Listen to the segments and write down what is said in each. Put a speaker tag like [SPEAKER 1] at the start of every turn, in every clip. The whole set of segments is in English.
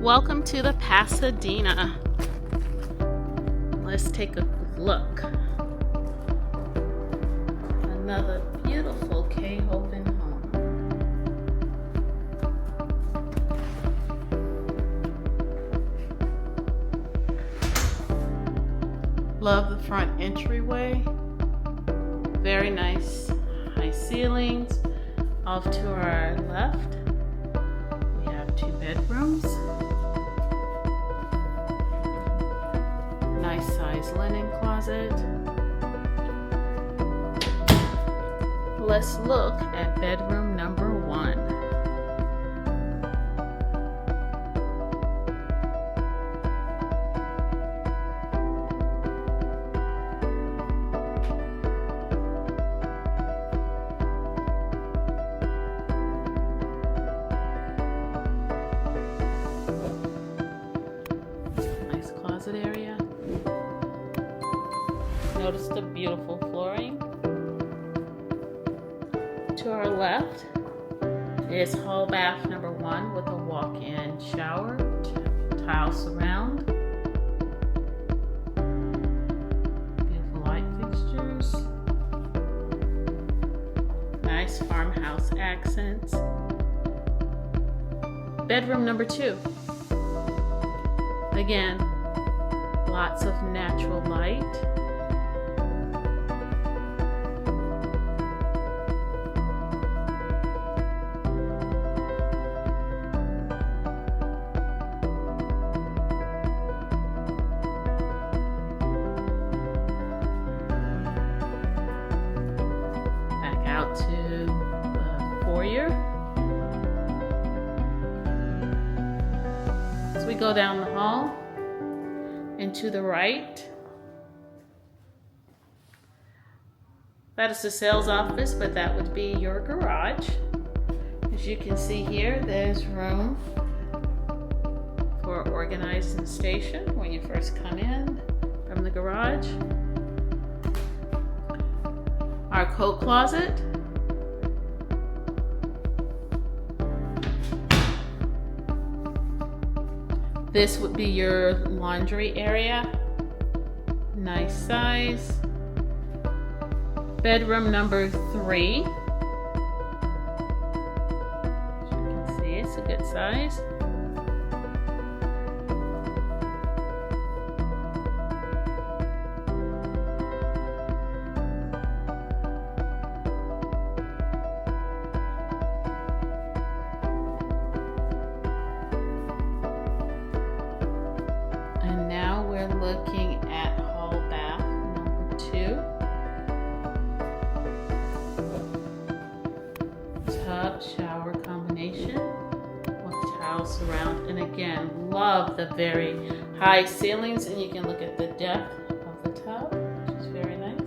[SPEAKER 1] Welcome to the Pasadena. Let's take a look. Another beautiful 𝐾𝐬𝐈 home. Love the front entryway. Very nice high ceilings. Off to our left, we have 2 bedrooms. Nice size linen closet. Let's look at bedroom number 1. Nice closet area. Notice the beautiful flooring. To our left is hall bath number 1 with a walk-in shower, tile surround, beautiful light fixtures, nice farmhouse accents. Bedroom number 2. Again, lots of natural light. Back out to the foyer. As we go down the hall and to the right, that is the sales office, but that would be your garage. As you can see here, there's room for organizing station when you first come in from the garage. Our coat closet. This would be your laundry area. Nice size. Bedroom number 3. As you can see, it's a good size. And now we're looking at hall bath number 2. Tub shower combination with tile surround, and again, love the very high ceilings, and you can look at the depth of the tub, which is very nice.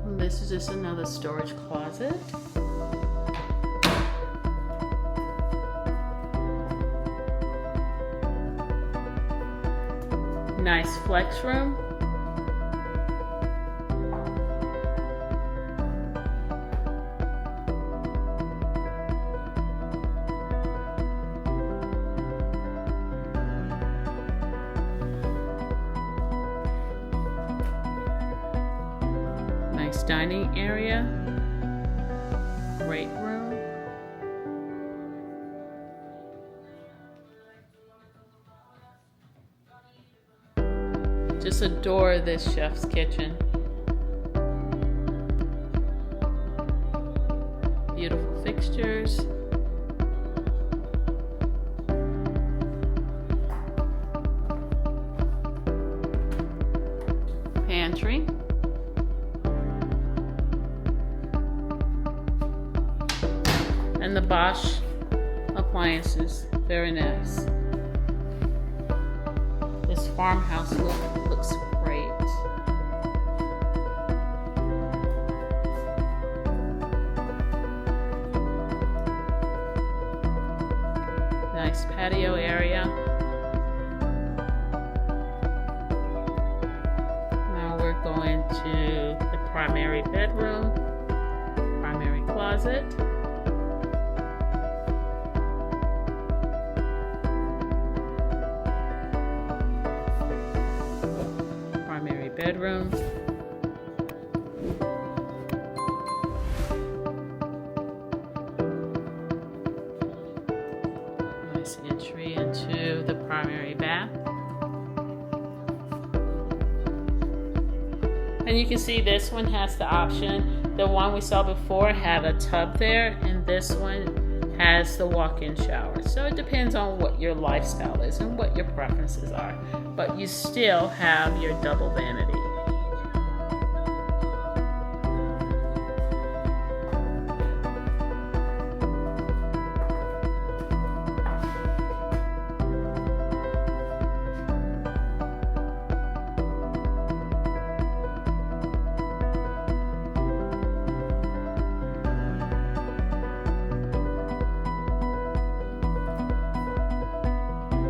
[SPEAKER 1] And this is just another storage closet. Nice flex room. Nice dining area. Great room. Just adore this chef's kitchen. Beautiful fixtures. Pantry. And the Bosch appliances, very nice. This farmhouse looks great. Nice patio area. primary bedroom, primary closet, primary bedroom, nice entry into the primary bath. And you can see this one has the option. The one we saw before had a tub there, and this one has the walk-in shower. So it depends on what your lifestyle is and what your preferences are. But you still have your double vanity.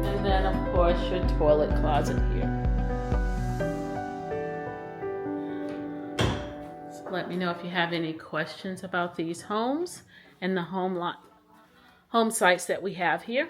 [SPEAKER 1] And then of course your toilet closet here. So let me know if you have any questions about these homes and the home sites that we have here.